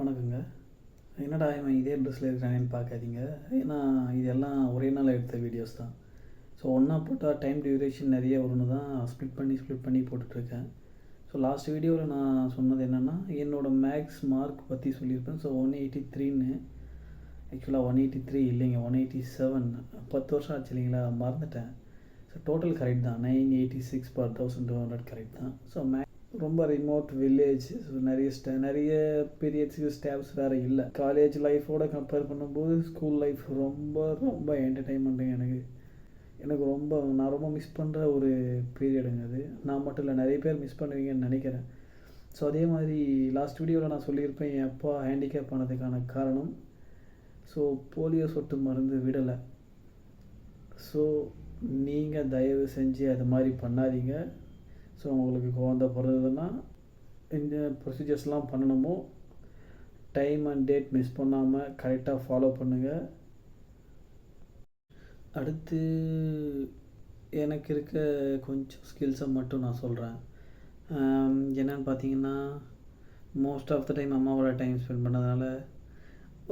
வணக்கங்க. என்னடா இவன் இதே ட்ரெஸ்ஸில் இருக்கிறானேன்னு பார்க்காதீங்க. ஏன்னா இதெல்லாம் ஒரே நாள் எடுத்த வீடியோஸ் தான். ஸோ ஒன்றா போட்டால் டைம் டியூரேஷன் நிறைய வரும்னு தான் ஸ்ப்ளிட் பண்ணி போட்டுட்ருக்கேன். ஸோ லாஸ்ட் வீடியோவில் நான் சொன்னது என்னென்னா என்னோடய மேக்ஸ் மார்க் பற்றி சொல்லியிருப்பேன். ஸோ 183ன்னு ஆக்சுவலாக 183 இல்லைங்க, 187. 10 வருஷம் ஆச்சு இல்லைங்களா, மறந்துட்டேன். ஸோ டோட்டல் கரெக்ட் தான், 986/1200 கரெக்ட் தான். ஸோ ரொம்ப ரிமோட் வில்லேஜ். ஸோ நிறைய பீரியட்ஸுக்கு ஸ்டாப்ஸ் வேறு இல்லை. காலேஜ் லைஃபோடு கம்பேர் பண்ணும்போது ஸ்கூல் லைஃப் ரொம்ப ரொம்ப என்டர்டெயின்மெண்ட்டுங்க. நான் ரொம்ப மிஸ் பண்ணுற ஒரு பீரியடுங்க அது. நான் மட்டும் இல்லை, நிறைய பேர் மிஸ் பண்ணுவீங்கன்னு நினைக்கிறேன். ஸோ அதே மாதிரி லாஸ்ட் வீடியோவில் நான் சொல்லியிருப்பேன் என் அப்பா ஹேண்டிகேப் ஆனதுக்கான காரணம் ஸோ போலியோ சொட்டு மருந்து விடலை. ஸோ நீங்கள் தயவு செஞ்சு அது மாதிரி பண்ணாதீங்க. ஸோ உங்களுக்கு குழந்த பிறந்ததுன்னா இந்த ப்ரொசீஜர்ஸ்லாம் பண்ணணுமோ டைம் அண்ட் டேட் மிஸ் பண்ணாமல் கரெக்டாக ஃபாலோ பண்ணுங்கள். அடுத்து எனக்கு இருக்க கொஞ்சம் ஸ்கில்ஸை மட்டும் நான் சொல்கிறேன். என்னென்னு பார்த்தீங்கன்னா, மோஸ்ட் ஆஃப் த டைம் அம்மாவோட டைம் ஸ்பெண்ட் பண்ணதுனால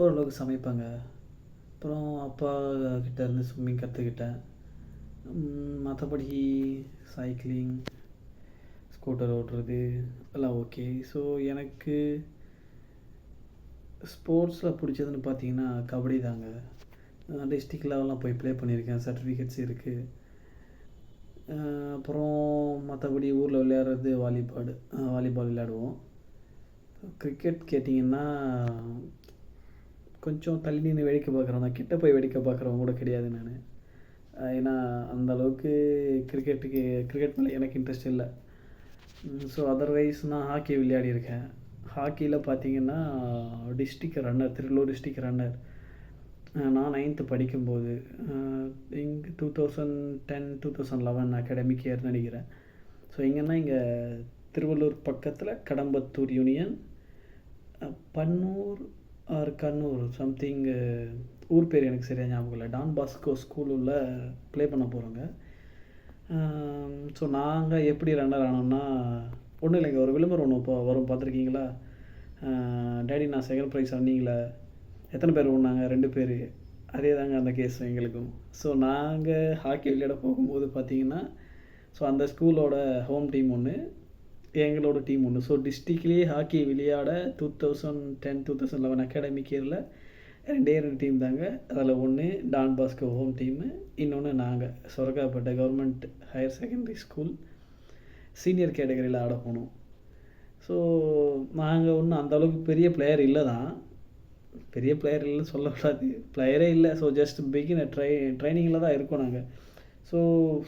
ஓரளவுக்கு சமைப்பாங்க. அப்புறம் அப்பா கிட்ட இருந்து ஸ்விம்மிங் கற்றுக்கிட்டேன். மற்றபடி சைக்கிளிங், ஸ்கூட்டர் ஓட்டுறது எல்லாம் ஓகே. ஸோ எனக்கு ஸ்போர்ட்ஸில் பிடிச்சதுன்னு பார்த்தீங்கன்னா கபடி தாங்க. டிஸ்ட்ரிக்ட் லெவல்லாம் போய் ப்ளே பண்ணியிருக்கேன், சர்டிஃபிகேட்ஸ் இருக்குது. அப்புறம் மற்றபடி ஊரில் விளையாடுறது வாலிபால் விளையாடுவோம். கிரிக்கெட் கேட்டிங்கன்னா கொஞ்சம் தள்ளி நின்று வேடிக்கை பார்க்குறோம் தான், கிட்ட போய் வேடிக்கை பார்க்குறவங்க கூட கிடையாது நான். ஏன்னா அந்தளவுக்கு கிரிக்கெட் மேலே எனக்கு இன்ட்ரெஸ்ட் இல்லை. ஸோ அதர்வைஸ் நான் ஹாக்கி விளையாடியிருக்கேன். ஹாக்கியில் பார்த்தீங்கன்னா திருவள்ளூர் டிஸ்ட்ரிக்ட் ரன்னர். நான் 9th படிக்கும்போது இங்கே 2010-2011 அகாடமிக் இயர்னு நினைக்கிறேன். ஸோ இங்கே திருவள்ளூர் பக்கத்தில் Kadambathur union, Pannur or Kannur something, ஊர் பேர் எனக்கு சரியாக ஞாபகம் இல்லை, டான் பாஸ்கோ ஸ்கூல் உள்ள ப்ளே பண்ண போகிறோங்க. ஸோ நாங்கள் எப்படி ரன்னர் ஆனோம்னா, ஒன்றும் இல்லைங்க, ஒரு விளம்பரம் ஒன்று இப்போ வரும், பார்த்துருக்கீங்களா? டேடி நான் செகண்ட் ப்ரைஸ் வந்தீங்களா, எத்தனை பேர் ஓடினாங்க? 2 பேர். அதே தாங்க அந்த கேஸ் எங்களுக்கும். ஸோ நாங்கள் ஹாக்கி விளையாட போகும்போது பார்த்தீங்கன்னா, ஸோ அந்த ஸ்கூலோட ஹோம் டீம் ஒன்று, எங்களோட டீம் ஒன்று. ஸோ டிஸ்ட்ரிக்ட்லேயே ஹாக்கி விளையாட 2010-2011 அகாடமிக் இயரில் 2 டீம் தாங்க. அதில் ஒன்று டான் பாஸ்கோ ஹோம் டீமு, இன்னொன்று நாங்கள் Sorakkapettai government higher secondary school senior கேட்டகரியில் ஆட போனோம். ஸோ நாங்கள் ஒன்றும் அந்தளவுக்கு பெரிய பிளேயர் இல்லை தான், பெரிய பிளேயர் இல்லைன்னு சொல்லக்கூடாது, பிளேயரே இல்லை. ஸோ ஜஸ்ட் பிகினர் ட்ரைனிங்கில் தான் இருக்கோம் நாங்கள். ஸோ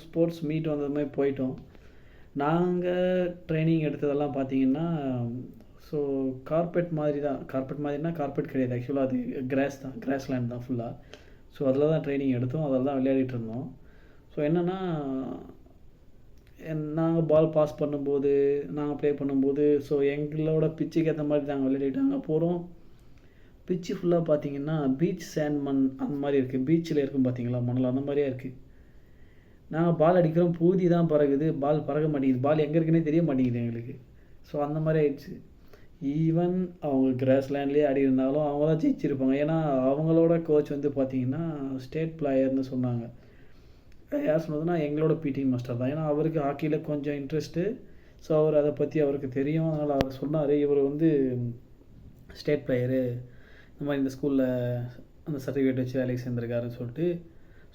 ஸ்போர்ட்ஸ் மீட் வந்தது மாதிரி போயிட்டோம். நாங்கள் ட்ரைனிங் எடுத்ததெல்லாம் பார்த்தீங்கன்னா, ஸோ கார்பெட் மாதிரினா கார்பெட் கிடையாது, ஆக்சுவலாக அது கிராஸ் லேண்ட் தான் ஃபுல்லாக. ஸோ அதில் தான் ட்ரைனிங் எடுத்தோம், அதில் தான் விளையாடிட்டு இருந்தோம். ஸோ என்னென்னா, நாங்கள் பால் பாஸ் பண்ணும்போது, நாங்கள் ப்ளே பண்ணும்போது, ஸோ எங்களோட பிச்சுக்கு ஏற்ற மாதிரி நாங்கள் விளையாடிட்டாங்க போகிறோம். பிச்சு ஃபுல்லாக பார்த்தீங்கன்னா பீச் சேண்ட் மண் அந்த மாதிரி இருக்குது, பீச்சில் இருக்கும் பார்த்தீங்களா மணல், அந்த மாதிரியே இருக்குது. நாங்கள் பால் அடிக்கிறோம், பூதி தான் பறகுது, பால் பறக்க மாட்டேங்குது, பால் எங்கே இருக்குன்னே தெரிய மாட்டேங்குது எங்களுக்கு. ஸோ அந்த மாதிரி ஆயிடுச்சு. ஈவன் அவங்க கிராஸ் லேண்ட்லேயே ஆடி இருந்தாலும் அவங்க தான் ஜெயிச்சிருப்பாங்க. ஏன்னா அவங்களோட கோச் வந்து பார்த்திங்கன்னா ஸ்டேட் பிளேயர்னு சொன்னாங்க. யார் சொன்னதுன்னா எங்களோட பிடி மாஸ்டர் தான். ஏன்னா அவருக்கு ஹாக்கியில் கொஞ்சம் இன்ட்ரெஸ்ட்டு. ஸோ அவர் அதை பற்றி அவருக்கு தெரியும், அதனால் அவர் சொன்னார், இவர் வந்து ஸ்டேட் பிளேயரு, இந்த மாதிரி இந்த ஸ்கூலில் அந்த சர்டிஃபிகேட் வச்சு வேலைக்கு சேர்ந்துருக்காருன்னு சொல்லிட்டு.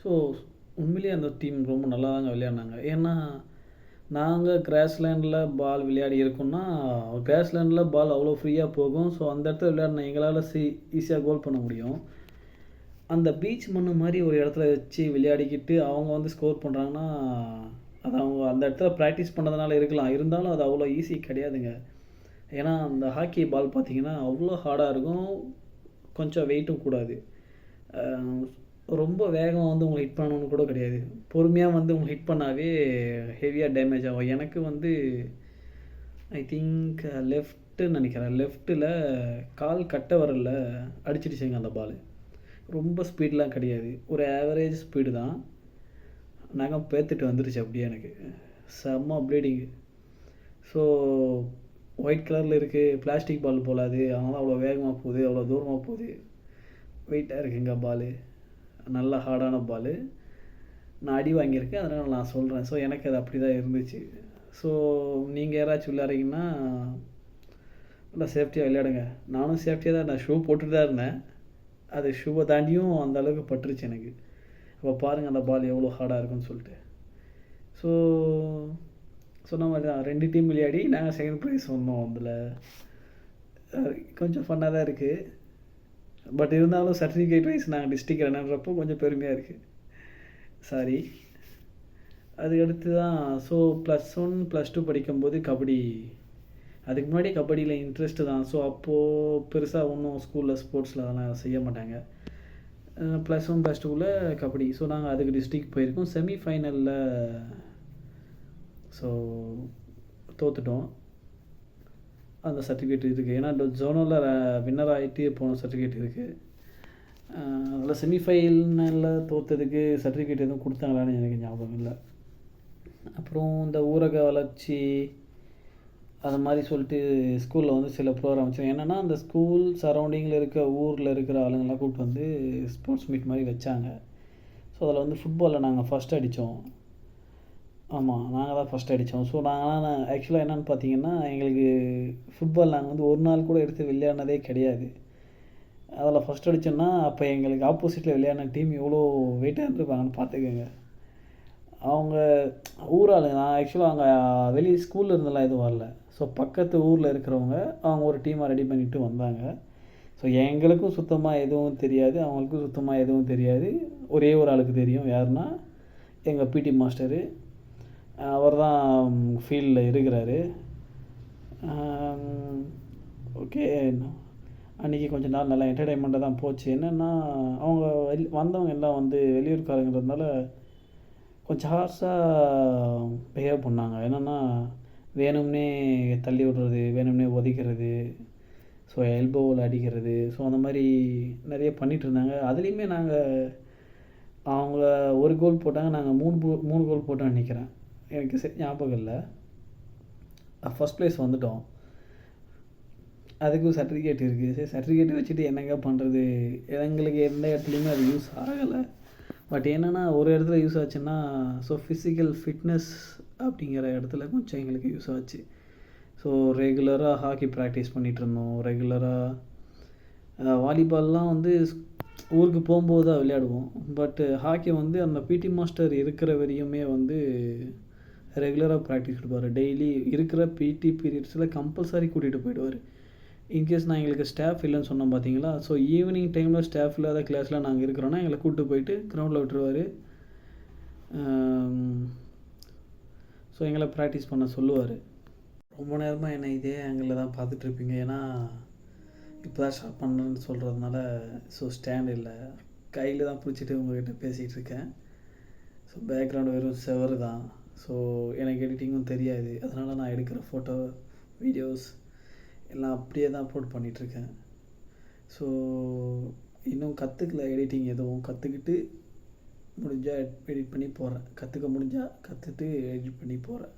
ஸோ உண்மையிலேயே அந்த டீம் ரொம்ப நல்லா தாங்க விளையாடினாங்க. ஏன்னா நாங்கள் கிராஸ்லேண்டில் பால் விளையாடி இருக்கோம்னா, கிராஸ்லேண்டில் பால் அவ்வளோ ஃப்ரீயாக போகும். ஸோ அந்த இடத்துல விளையாடினா எங்களால் ஈஸியாக கோல் பண்ண முடியும். அந்த பீச் மண்ணு மாதிரி ஒரு இடத்துல வச்சு விளையாடிக்கிட்டு அவங்க வந்து ஸ்கோர் பண்ணுறாங்கன்னா, அது அவங்க அந்த இடத்துல ப்ராக்டிஸ் பண்ணதுனால இருக்கலாம், இருந்தாலும் அது அவ்வளோ ஈஸி கிடையாதுங்க. ஏன்னா அந்த ஹாக்கி பால் பார்த்திங்கன்னா அவ்வளோ ஹார்டாக இருக்கும், கொஞ்சம் வெயிட்டும் கூடாது. ரொம்ப வேகம் வந்து உங்களை ஹிட் பண்ணணும்னு கூட கிடையாது, பொறுமையாக வந்து உங்களை ஹிட் பண்ணாவே ஹெவியாக டேமேஜ் ஆகும். எனக்கு வந்து ஐ திங்க் லெஃப்ட்டுன்னு நினைக்கிறேன், லெஃப்ட்டில் கால் கட்ட வரல அடிச்சிடுச்சுங்க அந்த பால். ரொம்ப ஸ்பீடெலாம் கிடையாது, ஒரு ஆவரேஜ் ஸ்பீடு தான். நகம் பேத்துட்டு வந்துருச்சு அப்படியே, எனக்கு செம்ம ப்ளீடிங்கு. ஸோ ஒயிட் கலரில் இருக்குது, பிளாஸ்டிக் பால் போல் அது, அதனால் அவ்வளோ வேகமாக போகுது, அவ்வளோ தூரமாக போகுது, வெயிட்டாக இருக்குங்க பால், நல்ல ஹார்டான பால். நான் அடி வாங்கியிருக்கேன், அதனால் நான் சொல்கிறேன். ஸோ எனக்கு அது அப்படி தான் இருந்துச்சு. ஸோ நீங்கள் யாராச்சும் விளையாடுறீங்கன்னா நல்லா சேஃப்டியாக விளையாடுங்க. நானும் சேஃப்டியாக தான் இருந்தேன், ஷூ போட்டுட்டு தான் இருந்தேன். அது ஷூவை தாண்டியும் அந்த அளவுக்கு பட்டுருச்சு எனக்கு. அப்போ பாருங்கள் அந்த பால் எவ்வளோ ஹார்டாக இருக்குன்னு சொல்லிட்டு. ஸோ சொன்ன மாதிரி தான் 2 டீம் விளையாடி நாங்கள் செகண்ட் ப்ரைஸ் வந்தோம். அதில் கொஞ்சம் ஃபன்னாக தான் இருக்குது. பட் இருந்தாலும் சர்டிஃபிகேட் வைஸ் நாங்கள் டிஸ்ட்ரிக்ட் ரன்னர்றப்போ கொஞ்சம் பெருமையாக இருக்குது. சாரி. அதுக்கடுத்து தான் ஸோ +1 +2 படிக்கும்போது கபடி. அதுக்கு முன்னாடி கபடியில் இன்ட்ரெஸ்ட்டு தான். ஸோ அப்போது பெருசாக ஒன்றும் ஸ்கூலில் ஸ்போர்ட்ஸில் அதெல்லாம் செய்ய மாட்டாங்க. +1 +2வில் கபடி. ஸோ நாங்கள் அதுக்கு டிஸ்ட்ரிக்ட் போயிருக்கோம். செமிஃபைனலில் ஸோ தோற்றுட்டோம். அந்த சர்டிஃபிகேட் இருக்குது. ஏன்னா ஜோனலில் வின்னர் ஆகிட்டு போன சர்டிஃபிகேட் இருக்குது. அதில் செமிஃபைனலில் தோற்றதுக்கு சர்டிஃபிகேட் எதுவும் கொடுத்தாங்களான்னு எனக்கு ஞாபகம் இல்லை. அப்புறம் இந்த ஊரக வளர்ச்சி அது மாதிரி சொல்லிட்டு ஸ்கூலில் வந்து சில ப்ரோக்ராம் வச்சோம். என்னென்னா அந்த ஸ்கூல் சரௌண்டிங்கில் இருக்க ஊரில் இருக்கிற ஆளுங்கள்லாம் கூப்பிட்டு வந்து ஸ்போர்ட்ஸ் மீட் மாதிரி வச்சாங்க. ஸோ அதில் வந்து ஃபுட்பாலில் நாங்கள் ஃபஸ்ட் அடித்தோம். ஆமாம், நாங்கள் தான் ஃபஸ்ட் அடித்தோம். ஸோ நாங்கள் ஆக்சுவலாக என்னென்னு பார்த்தீங்கன்னா, எங்களுக்கு ஃபுட்பால் நாங்கள் வந்து ஒரு நாள் கூட எடுத்து விளையாடினதே கிடையாது. அதில் ஃபஸ்ட் அடித்தோன்னா அப்போ எங்களுக்கு ஆப்போசிட்டில் விளையாடின டீம் எவ்வளோ வெயிட்டாக இருந்திருப்பாங்கன்னு பார்த்துக்கோங்க. அவங்க ஊராளுங்க. நான் ஆக்சுவலாக அவங்க வெளியே ஸ்கூலில் இருந்தெல்லாம் எதுவும் வரல. ஸோ பக்கத்து ஊரில் இருக்கிறவங்க அவங்க ஒரு டீமை ரெடி பண்ணிவிட்டு வந்தாங்க. ஸோ எங்களுக்கும் சுத்தமாக எதுவும் தெரியாது, அவங்களுக்கும் சுத்தமாக எதுவும் தெரியாது. ஒரே ஒரு ஆளுக்கு தெரியும், யாருன்னா எங்கள் பிடி மாஸ்டரு. அவர் தான் ஃபீல்டில் இருக்கிறாரு. ஓகே, அன்றைக்கி கொஞ்சம் நாள் நல்லா என்டர்டெயின்மெண்ட்டாக தான் போச்சு. என்னென்னா அவங்க வந்தவங்க எல்லாம் வந்து வெளியூர்காரங்கிறதுனால கொஞ்சம் ஹார்ஷாக பிஹேவ் பண்ணாங்க. என்னென்னா வேணும்னே தள்ளி விடுறது, வேணும்னே ஒதைக்கிறது, ஸோ எல்போவில் அடிக்கிறது, ஸோ அந்த மாதிரி நிறைய பண்ணிகிட்டு இருந்தாங்க. அதுலேயுமே நாங்கள் அவங்க 1 கோல் போட்டாங்க, நாங்கள் 3 கோல் போட்டோம்னு நினைக்கிறேன், எனக்கு ஞாபகம் இல்லை. ஃபஸ்ட் ப்ளேஸ் வந்துவிட்டோம். அதுக்கும் சர்டிஃபிகேட் இருக்குது. சரி, சர்டிஃபிகேட் வச்சுட்டு என்னங்க பண்ணுறது, எங்களுக்கு எந்த இடத்துலையுமே அது யூஸ் ஆகலை. பட் என்னென்னா ஒரு இடத்துல யூஸ் ஆச்சுன்னா, ஸோ ஃபிசிக்கல் ஃபிட்னஸ் அப்படிங்கிற இடத்துல கொஞ்சம் எங்களுக்கு யூஸ் ஆச்சு. ஸோ ரெகுலராக ஹாக்கி ப்ராக்டிஸ் பண்ணிகிட்ருந்தோம். ரெகுலராக வாலிபால்லாம் வந்து ஊருக்கு போகும்போது தான் விளையாடுவோம். பட்டு ஹாக்கி வந்து அந்த பிடி மாஸ்டர் இருக்கிற வரையுமே வந்து ரெகுலராக ப்ராக்டிஸ் கொடுப்பார். டெய்லி இருக்கிற பிடி பீரியட்ஸில் கம்பல்சரி கூட்டிகிட்டு போயிடுவார். இன்கேஸ் நான் எங்களுக்கு ஸ்டாஃப் இல்லைன்னு சொன்னோம் பார்த்தீங்களா, ஸோ ஈவினிங் டைமில் ஸ்டாஃப் இல்லாத கிளாஸில் நாங்கள் இருக்கிறோன்னா எங்களை கூப்பிட்டு போயிட்டு கிரவுண்டில் விட்டுருவார். ஸோ எங்களை ப்ராக்டிஸ் பண்ண சொல்லுவார். ரொம்ப நேரமாக என்னை இதே ஆங்கிளில் தான் பார்த்துட்ருப்பீங்க. ஏன்னா இப்போ தான் ஸ்டார்ட் பண்ணணுன்னு சொல்கிறதுனால ஸோ ஸ்டாண்ட் இல்லை, கையில் தான் பிடிச்சிட்டு உங்கள்கிட்ட பேசிகிட்டு இருக்கேன். ஸோ பேக்ரவுண்டு வெறும் செவரு தான். ஸோ எனக்கு எடிட்டிங்கும் தெரியாது. அதனால் நான் எடுக்கிற ஃபோட்டோ வீடியோஸ் எல்லாம் அப்படியே தான் அப்லோட் பண்ணிகிட்ருக்கேன். ஸோ இன்னும் கற்றுக்கல எடிட்டிங் எதுவும். கற்றுக்கிட்டு முடிஞ்சால் எடிட் பண்ணி போடுறேன். கற்றுக்க முடிஞ்சால் கற்றுட்டு எடிட் பண்ணி போடுறேன்.